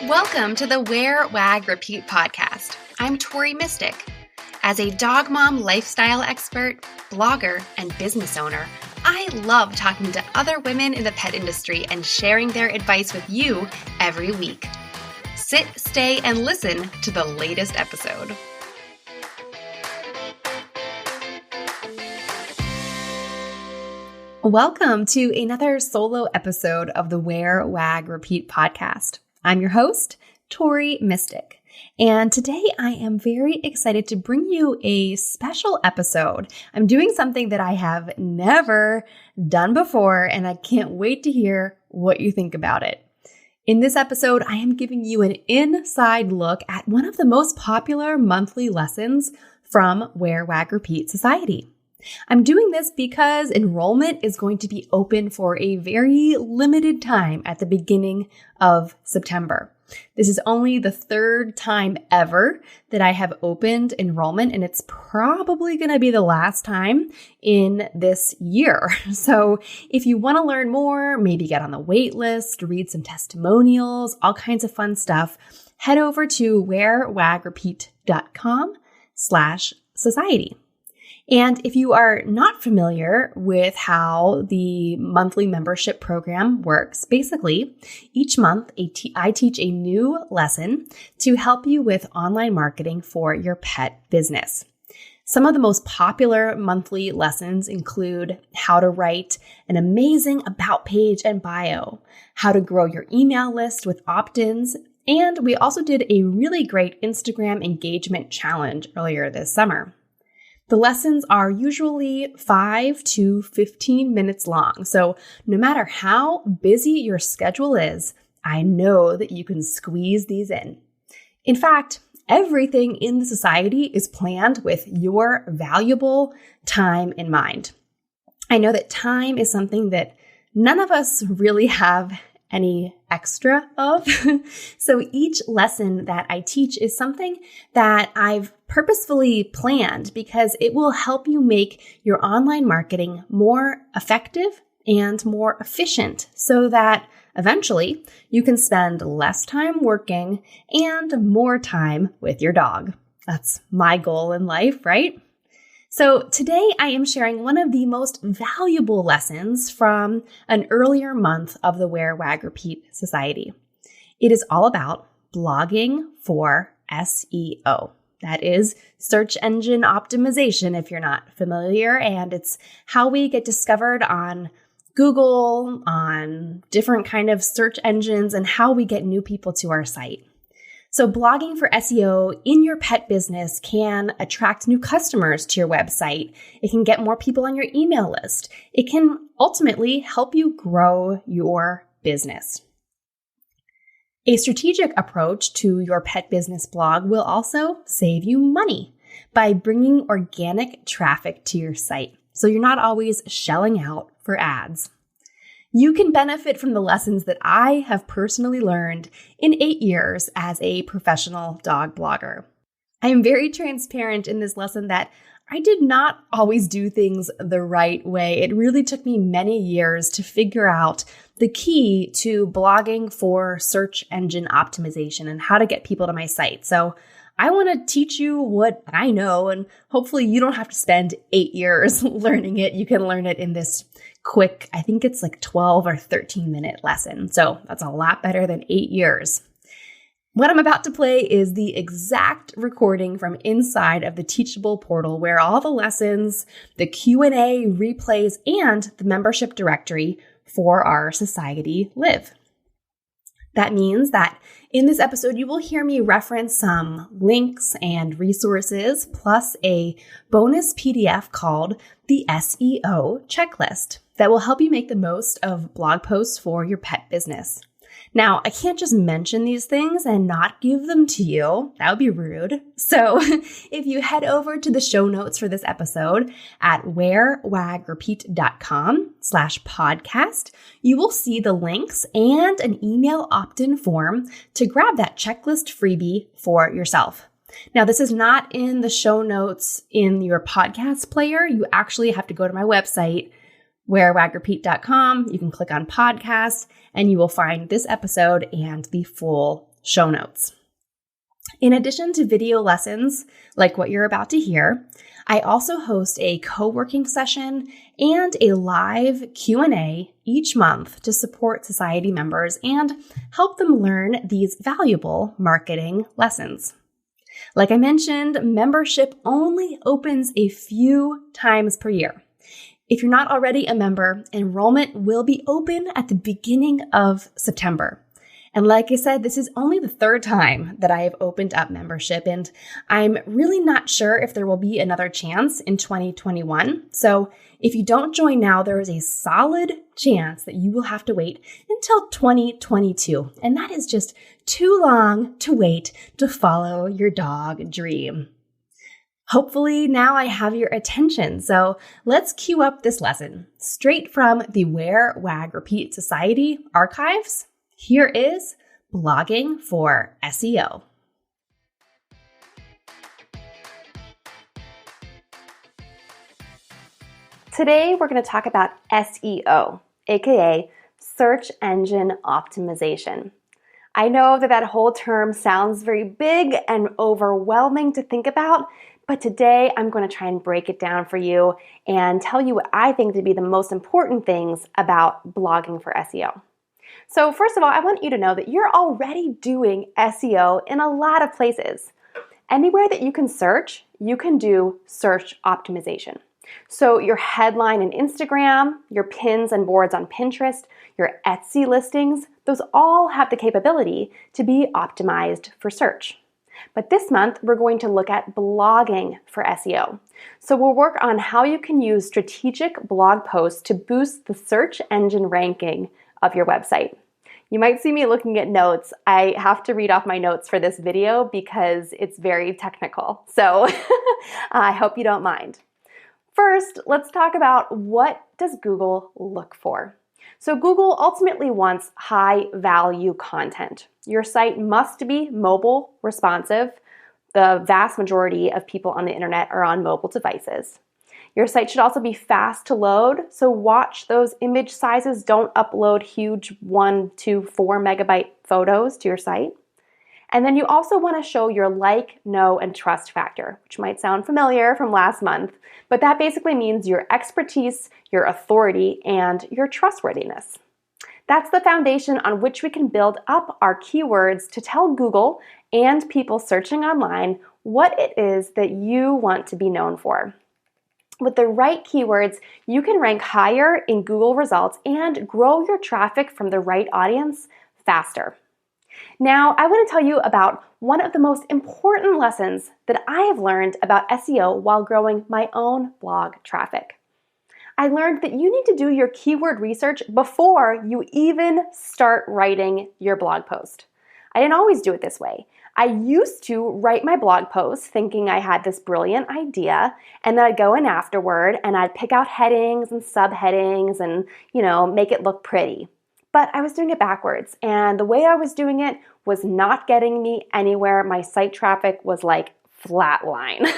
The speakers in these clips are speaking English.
Welcome to the Wear, Wag, Repeat podcast. I'm Tori Mistick. As a dog mom lifestyle expert, blogger, and business owner, I love talking to other women in the pet industry and sharing their advice with you every week. Sit, stay, and listen to the latest episode. Welcome to another solo episode of the Wear, Wag, Repeat podcast. I'm your host, Tori Mistick, and today I am very excited to bring you a special episode. I'm doing something that I have never done before, and I can't wait to hear what you think about it. In this episode, I am giving you an inside look at one of the most popular monthly lessons from Wear, Wag, Repeat Society. I'm doing this because enrollment is going to be open for a very limited time at the beginning of September. This is only the third time ever that I have opened enrollment, and it's probably going to be the last time in this year. So if you want to learn more, maybe get on the wait list, read some testimonials, all kinds of fun stuff, head over to wearwagrepeat.com/society. And if you are not familiar with how the monthly membership program works, basically, each month I teach a new lesson to help you with online marketing for your pet business. Some of the most popular monthly lessons include how to write an amazing about page and bio, how to grow your email list with opt-ins, and we also did a really great Instagram engagement challenge earlier this summer. The lessons are usually 5 to 15 minutes long, so no matter how busy your schedule is, I know that you can squeeze these in. In fact, everything in the society is planned with your valuable time in mind. I know that time is something that none of us really have any extra of. So each lesson that I teach is something that I've purposefully planned because it will help you make your online marketing more effective and more efficient so that eventually you can spend less time working and more time with your dog. That's my goal in life, right? So today I am sharing one of the most valuable lessons from an earlier month of the Wear, Wag, Repeat Society. It is all about blogging for SEO. That is search engine optimization if you're not familiar, and it's how we get discovered on Google, on different kind of search engines, and how we get new people to our site. So blogging for SEO in your pet business can attract new customers to your website. It can get more people on your email list. It can ultimately help you grow your business. A strategic approach to your pet business blog will also save you money by bringing organic traffic to your site, so you're not always shelling out for ads. You can benefit from the lessons that I have personally learned in 8 years as a professional dog blogger. I am very transparent in this lesson that I did not always do things the right way. It really took me many years to figure out the key to blogging for search engine optimization and how to get people to my site. So I want to teach you what I know, and hopefully you don't have to spend 8 years learning it. You can learn it in this quick, I think it's like 12 or 13 minute lesson. So that's a lot better than 8 years. What I'm about to play is the exact recording from inside of the Teachable portal where all the lessons, the Q&A, replays, and the membership directory for our society live. That means that in this episode, you will hear me reference some links and resources, plus a bonus PDF called the SEO checklist that will help you make the most of blog posts for your pet business. Now, I can't just mention these things and not give them to you. That would be rude. So if you head over to the show notes for this episode at wearwagrepeat.com/podcast, you will see the links and an email opt-in form to grab that checklist freebie for yourself. Now, this is not in the show notes in your podcast player. You actually have to go to my website, wearwagrepeat.com. You can click on podcast and you will find this episode and the full show notes. In addition to video lessons like what you're about to hear, I also host a co-working session and a live Q&A each month to support society members and help them learn these valuable marketing lessons. Like I mentioned, membership only opens a few times per year. If you're not already a member, enrollment will be open at the beginning of September. And like I said, this is only the third time that I have opened up membership, and I'm really not sure if there will be another chance in 2021. So if you don't join now, there is a solid chance that you will have to wait until 2022. And that is just too long to wait to follow your dog dream. Hopefully now I have your attention, so let's cue up this lesson. Straight from the Wear, Wag, Repeat Society archives, here is blogging for SEO. Today we're going to talk about SEO, aka search engine optimization. I know that whole term sounds very big and overwhelming to think about, but today I'm going to try and break it down for you and tell you what I think to be the most important things about blogging for SEO. So first of all, I want you to know that you're already doing SEO in a lot of places. Anywhere that you can search, you can do search optimization. So your headline in Instagram, your pins and boards on Pinterest, your Etsy listings, those all have the capability to be optimized for search. But this month, we're going to look at blogging for SEO. So we'll work on how you can use strategic blog posts to boost the search engine ranking of your website. You might see me looking at notes. I have to read off my notes for this video because it's very technical. So I hope you don't mind. First, let's talk about what does Google look for. So Google ultimately wants high value content. Your site must be mobile responsive. The vast majority of people on the internet are on mobile devices. Your site should also be fast to load, so watch those image sizes. Don't upload huge 1, 2, 4 megabyte photos to your site. And then you also want to show your like, know, and trust factor, which might sound familiar from last month, but that basically means your expertise, your authority, and your trustworthiness. That's the foundation on which we can build up our keywords to tell Google and people searching online what it is that you want to be known for. With the right keywords, you can rank higher in Google results and grow your traffic from the right audience faster. Now, I want to tell you about one of the most important lessons that I have learned about SEO while growing my own blog traffic. I learned that you need to do your keyword research before you even start writing your blog post. I didn't always do it this way. I used to write my blog posts thinking I had this brilliant idea, and then I'd go in afterward and I'd pick out headings and subheadings and, make it look pretty. But I was doing it backwards, and the way I was doing it was not getting me anywhere. My site traffic was like flatline.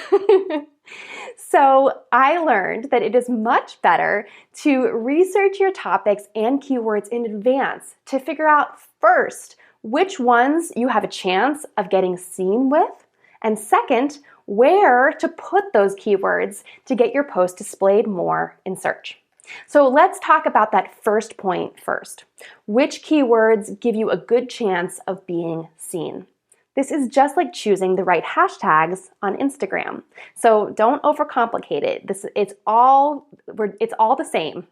So I learned that it is much better to research your topics and keywords in advance to figure out first which ones you have a chance of getting seen with, and second, where to put those keywords to get your post displayed more in search. So let's talk about that first point first. Which keywords give you a good chance of being seen? This is just like choosing the right hashtags on Instagram. So don't overcomplicate it. It's all the same.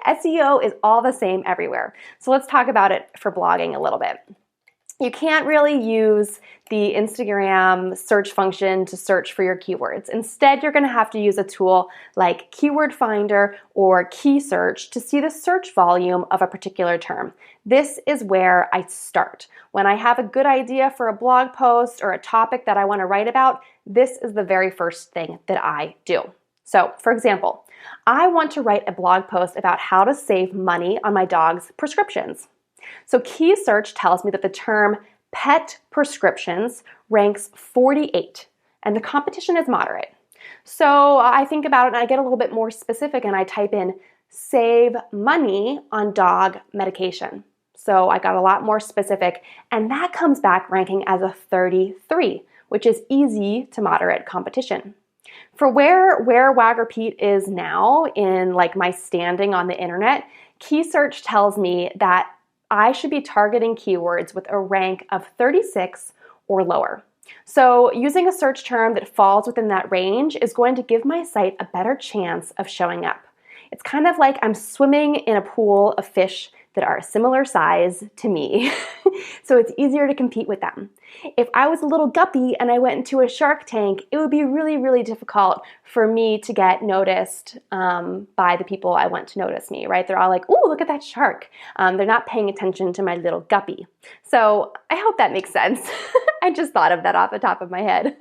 SEO is all the same everywhere. So let's talk about it for blogging a little bit. You can't really use the Instagram search function to search for your keywords. Instead, you're going to have to use a tool like Keyword Finder or Key Search to see the search volume of a particular term. This is where I start. When I have a good idea for a blog post or a topic that I want to write about, this is the very first thing that I do. So, for example, I want to write a blog post about how to save money on my dog's prescriptions. So Key Search tells me that the term pet prescriptions ranks 48, and the competition is moderate. So I think about it and I get a little bit more specific and I type in save money on dog medication. So I got a lot more specific, and that comes back ranking as a 33, which is easy to moderate competition. For where Wag Repeat is now in like my standing on the internet, Key Search tells me that I should be targeting keywords with a rank of 36 or lower. So using a search term that falls within that range is going to give my site a better chance of showing up. It's kind of like I'm swimming in a pool of fish that are a similar size to me, so it's easier to compete with them. If I was a little guppy and I went into a shark tank, it would be really, really difficult for me to get noticed by the people I want to notice me, right? They're all like, "Ooh, look at that shark." They're not paying attention to my little guppy. So I hope that makes sense. I just thought of that off the top of my head.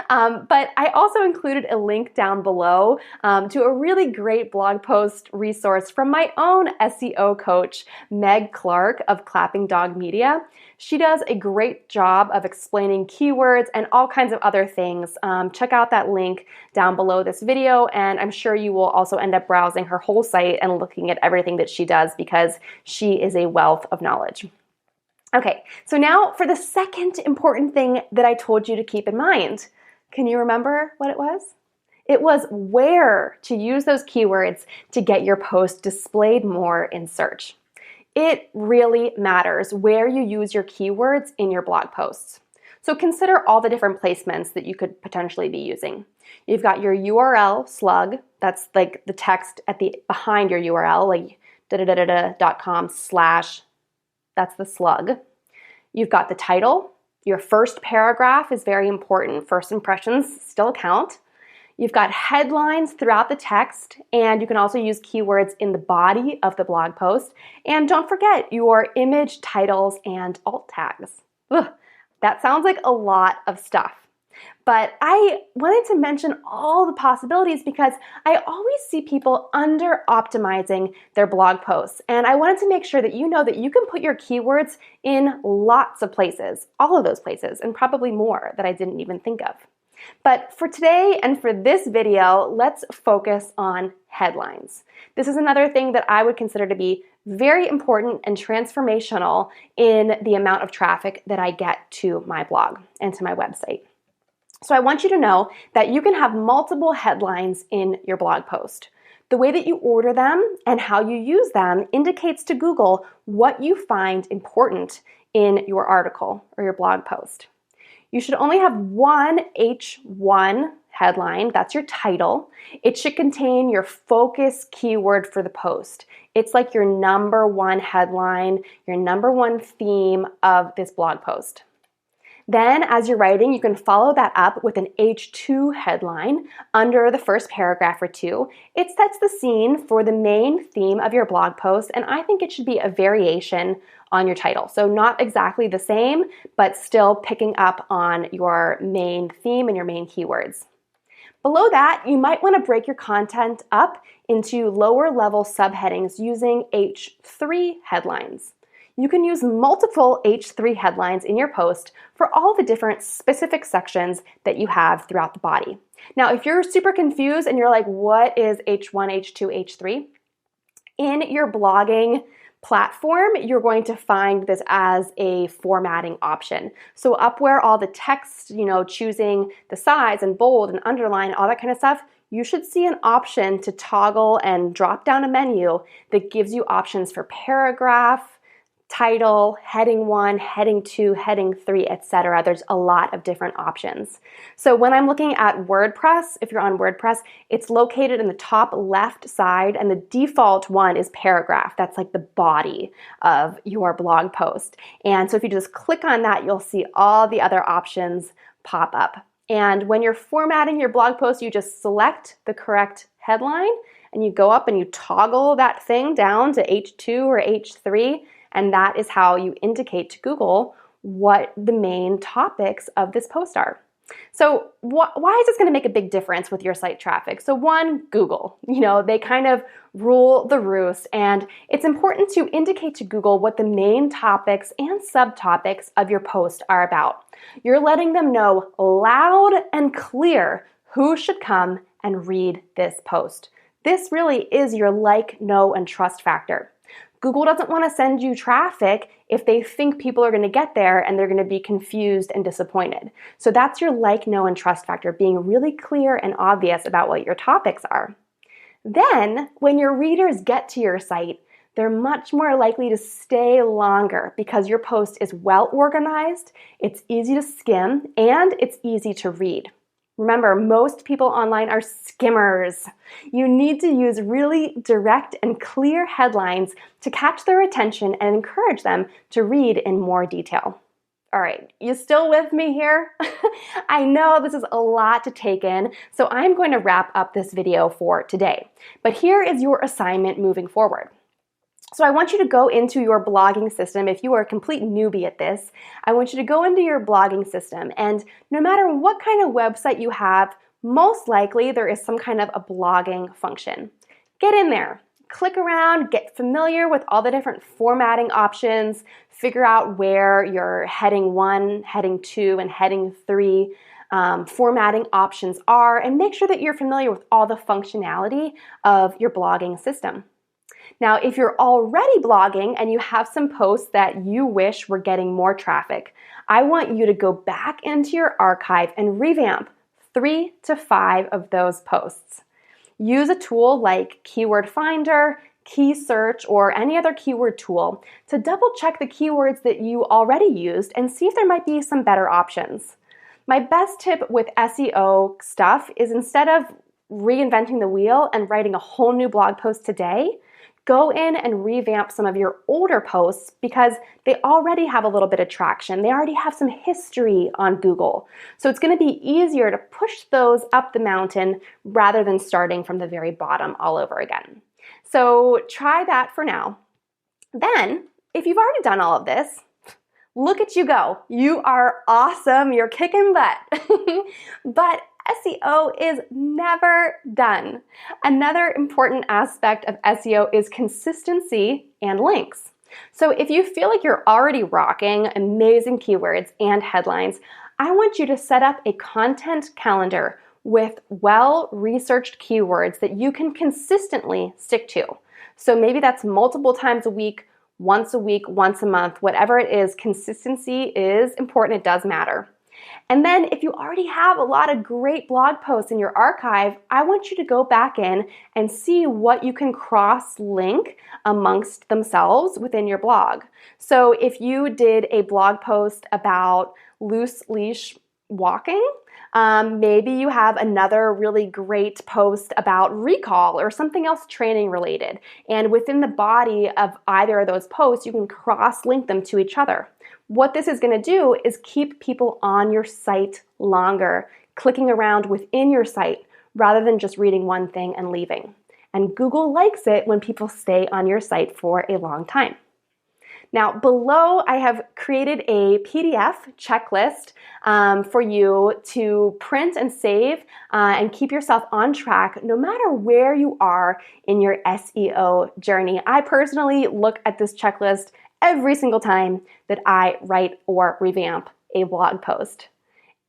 But I also included a link down below to a really great blog post resource from my own SEO coach, Meg Clark of Clapping Dog Media. She does a great job of explaining keywords and all kinds of other things. Check out that link down below this video, and I'm sure you will also end up browsing her whole site and looking at everything that she does because she is a wealth of knowledge. Okay, so now for the second important thing that I told you to keep in mind. Can you remember what it was? It was where to use those keywords to get your post displayed more in search. It really matters where you use your keywords in your blog posts. So consider all the different placements that you could potentially be using. You've got your URL slug, that's like the text at the behind your URL, like .com/ that's the slug. You've got the title. Your first paragraph is very important. First impressions still count. You've got headlines throughout the text, and you can also use keywords in the body of the blog post. And don't forget your image titles and alt tags. Ugh, that sounds like a lot of stuff. But I wanted to mention all the possibilities because I always see people under-optimizing their blog posts. And I wanted to make sure that you know that you can put your keywords in lots of places, all of those places, and probably more that I didn't even think of. But for today and for this video, let's focus on headlines. This is another thing that I would consider to be very important and transformational in the amount of traffic that I get to my blog and to my website. So I want you to know that you can have multiple headlines in your blog post. The way that you order them and how you use them indicates to Google what you find important in your article or your blog post. You should only have one H1 headline, that's your title. It should contain your focus keyword for the post. It's like your number one headline, your number one theme of this blog post. Then, as you're writing, you can follow that up with an H2 headline under the first paragraph or two. It sets the scene for the main theme of your blog post, and I think it should be a variation on your title. So not exactly the same, but still picking up on your main theme and your main keywords. Below that, you might want to break your content up into lower level subheadings using H3 headlines. You can use multiple H3 headlines in your post for all the different specific sections that you have throughout the body. Now, if you're super confused and you're like, what is H1, H2, H3? In your blogging platform, you're going to find this as a formatting option. So up where all the text, choosing the size and bold and underline, all that kind of stuff, you should see an option to toggle and drop down a menu that gives you options for paragraph, title, heading 1, heading 2, heading 3, etc. There's a lot of different options. So when I'm looking at WordPress, if you're on WordPress, it's located in the top left side, and the default one is paragraph. That's like the body of your blog post. And so if you just click on that, you'll see all the other options pop up. And when you're formatting your blog post, you just select the correct headline, and you go up and you toggle that thing down to H2 or H3, and that is how you indicate to Google what the main topics of this post are. So why is this going to make a big difference with your site traffic? So one, Google, they kind of rule the roost, and it's important to indicate to Google what the main topics and subtopics of your post are about. You're letting them know loud and clear who should come and read this post. This really is your like, know, and trust factor. Google doesn't want to send you traffic if they think people are going to get there and they're going to be confused and disappointed. So that's your like, know, and trust factor, being really clear and obvious about what your topics are. Then, when your readers get to your site, they're much more likely to stay longer because your post is well organized, it's easy to skim, and it's easy to read. Remember, most people online are skimmers. You need to use really direct and clear headlines to catch their attention and encourage them to read in more detail. All right, you still with me here? I know this is a lot to take in, so I'm going to wrap up this video for today. But here is your assignment moving forward. So I want you to go into your blogging system. If you are a complete newbie at this, I want you to go into your blogging system, and no matter what kind of website you have, most likely there is some kind of a blogging function. Get in there, click around, get familiar with all the different formatting options, figure out where your heading 1, heading 2, and heading 3 formatting options are, and make sure that you're familiar with all the functionality of your blogging system. Now, if you're already blogging and you have some posts that you wish were getting more traffic, I want you to go back into your archive and revamp 3 to 5 of those posts. Use a tool like Keyword Finder, Key Search, or any other keyword tool to double check the keywords that you already used and see if there might be some better options. My best tip with SEO stuff is, instead of reinventing the wheel and writing a whole new blog post today, go in and revamp some of your older posts because they already have a little bit of traction. They already have some history on Google. So it's going to be easier to push those up the mountain rather than starting from the very bottom all over again. So try that for now. Then, if you've already done all of this, look at you go. You are awesome. You're kicking butt. But SEO is never done. Another important aspect of SEO is consistency and links. So if you feel like you're already rocking amazing keywords and headlines, I want you to set up a content calendar with well-researched keywords that you can consistently stick to. So maybe that's multiple times a week, once a month, whatever it is. Consistency is important. It does matter. And then if you already have a lot of great blog posts in your archive, I want you to go back in and see what you can cross-link amongst themselves within your blog. So if you did a blog post about loose leash walking, maybe you have another really great post about recall or something else training related. And within the body of either of those posts, you can cross-link them to each other. What this is going to do is keep people on your site longer, clicking around within your site rather than just reading one thing and leaving. And Google likes it when people stay on your site for a long time. Now, below I have created a PDF checklist for you to print and save and keep yourself on track no matter where you are in your SEO journey. I personally look at this checklist every single time that I write or revamp a blog post.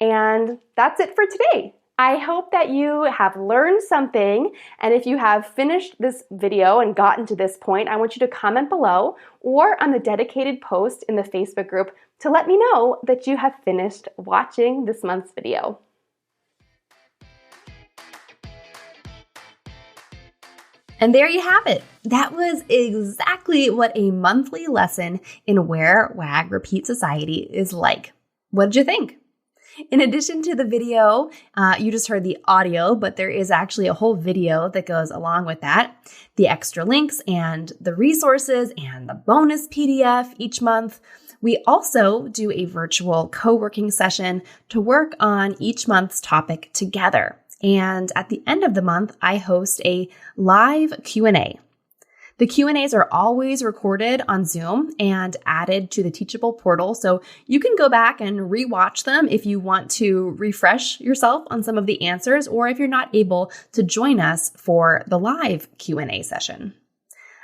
And that's it for today. I hope that you have learned something, and if you have finished this video and gotten to this point, I want you to comment below or on the dedicated post in the Facebook group to let me know that you have finished watching this month's video. And there you have it. That was exactly what a monthly lesson in Wear, Wag, Repeat Society is like. What did you think? In addition to the video, you just heard the audio, but there is actually a whole video that goes along with that. The extra links and the resources and the bonus PDF each month. We also do a virtual co-working session to work on each month's topic together. And at the end of the month, I host a live Q&A. The Q&As are always recorded on Zoom and added to the Teachable portal, so you can go back and rewatch them if you want to refresh yourself on some of the answers, or if you're not able to join us for the live Q&A session.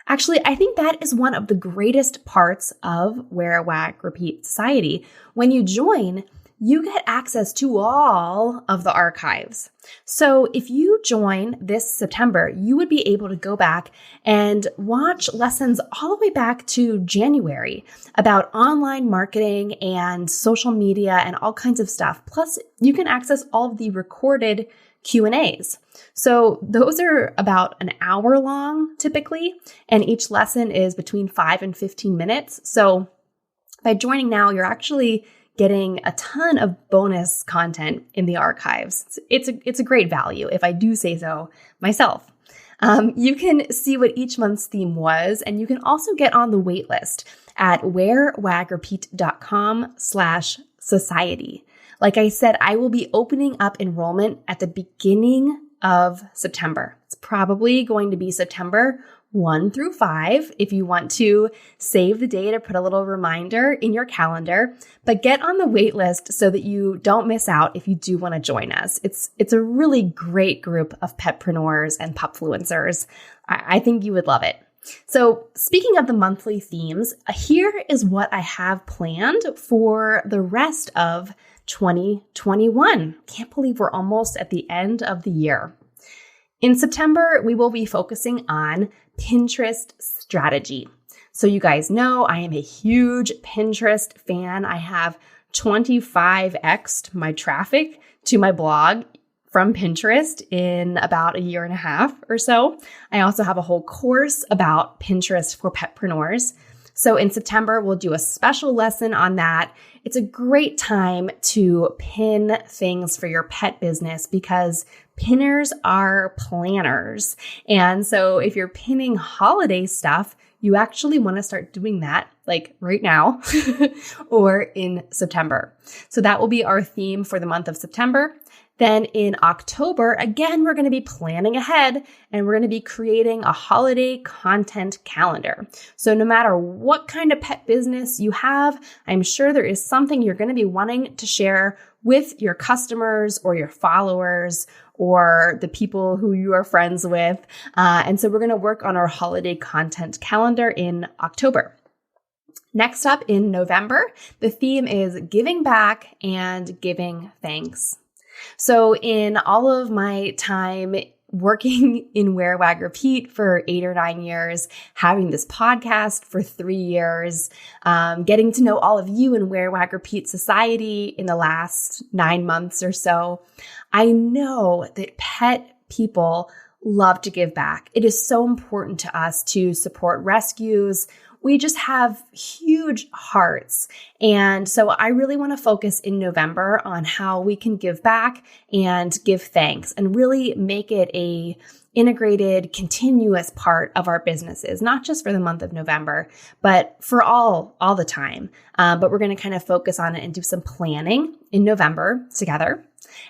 Actually, I think that is one of the greatest parts of Wear, Wag, Repeat Society. When you join, you get access to all of the archives. So if you join this September, you would be able to go back and watch lessons all the way back to January about online marketing and social media and all kinds of stuff. Plus, you can access all of the recorded Q&As. So those are about an hour long typically, and each lesson is between 5 and 15 minutes. So by joining now, you're actually getting a ton of bonus content in the archives. It's a great value, if I do say so myself. You can see what each month's theme was, and you can also get on the wait list at wearwagrepeat.com/society. Like I said, I will be opening up enrollment at the beginning of September. It's probably going to be September 1 through 5 if you want to save the date or put a little reminder in your calendar, but get on the wait list so that you don't miss out if you do want to join us. It's a really great group of petpreneurs and pupfluencers. I think you would love it. So speaking of the monthly themes, here is what I have planned for the rest of 2021. Can't believe we're almost at the end of the year. In September, we will be focusing on Pinterest strategy. So you guys know I am a huge Pinterest fan. I have 25x'd my traffic to my blog from Pinterest in about a year and a half or so. I also have a whole course about Pinterest for petpreneurs. So in September, we'll do a special lesson on that. It's a great time to pin things for your pet business because pinners are planners. And so if you're pinning holiday stuff, you actually want to start doing that like right now or in September. So that will be our theme for the month of September. Then in October, again, we're going to be planning ahead and we're going to be creating a holiday content calendar. So no matter what kind of pet business you have, I'm sure there is something you're going to be wanting to share with your customers or your followers or the people who you are friends with. And so we're going to work on our holiday content calendar in October. Next up in November, the theme is giving back and giving thanks. So in all of my time working in Wear, Wag, Repeat for 8 or 9 years, having this podcast for 3 years, getting to know all of you in Wear, Wag, Repeat Society in the last 9 months or so, I know that pet people love to give back. It is so important to us to support rescues. We just have huge hearts. And so I really want to focus in November on how we can give back and give thanks and really make it a integrated, continuous part of our businesses, not just for the month of November, but for all the time. But we're going to kind of focus on it and do some planning in November together.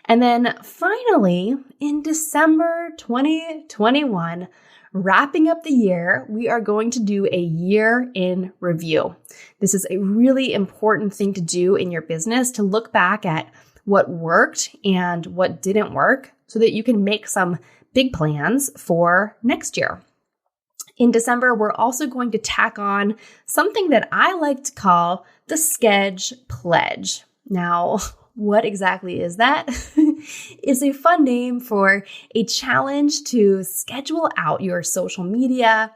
And then finally, in December 2021, wrapping up the year, we are going to do a year in review. This is a really important thing to do in your business, to look back at what worked and what didn't work so that you can make some big plans for next year. In December, we're also going to tack on something that I like to call the Sketch Pledge. Now, what exactly is that? It's a fun name for a challenge to schedule out your social media,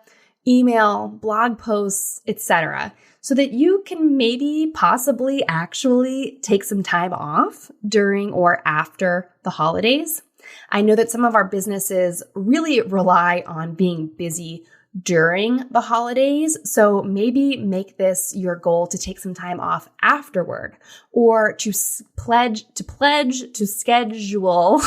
email, blog posts, etc., so that you can maybe possibly actually take some time off during or after the holidays. I know that some of our businesses really rely on being busy during the holidays. So maybe make this your goal to take some time off afterward or to pledge to schedule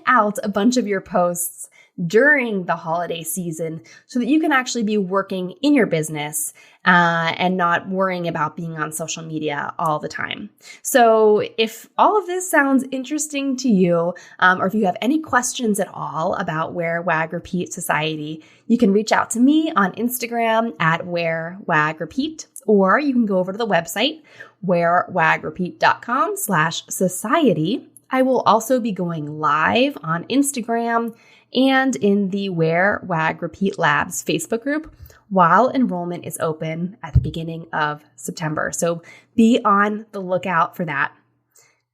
out a bunch of your posts during the holiday season so that you can actually be working in your business and not worrying about being on social media all the time. So if all of this sounds interesting to you, or if you have any questions at all about Wear, Wag, Repeat Society, you can reach out to me on Instagram at Wear, Wag, Repeat, or you can go over to the website, wearwagrepeat.com/society. I will also be going live on Instagram and in the Wear, Wag, Repeat Labs Facebook group while enrollment is open at the beginning of September. So be on the lookout for that.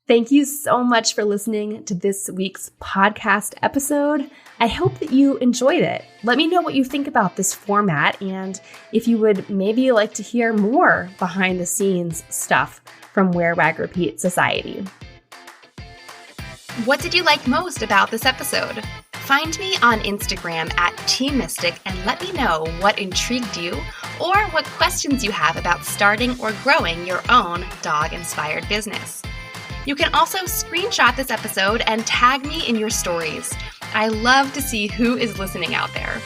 Thank you so much for listening to this week's podcast episode. I hope that you enjoyed it. Let me know what you think about this format and if you would maybe like to hear more behind the scenes stuff from Wear, Wag, Repeat Society. What did you like most about this episode? Find me on Instagram at Tori Mistick and let me know what intrigued you or what questions you have about starting or growing your own dog-inspired business. You can also screenshot this episode and tag me in your stories. I love to see who is listening out there.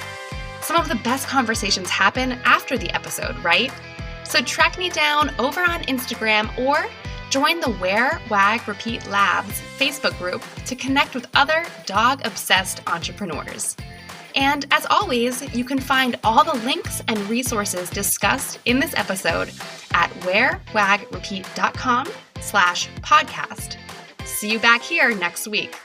Some of the best conversations happen after the episode, right? So track me down over on Instagram or join the Wear, Wag, Repeat Labs Facebook group to connect with other dog-obsessed entrepreneurs. And as always, you can find all the links and resources discussed in this episode at wearwagrepeat.com/podcast. See you back here next week.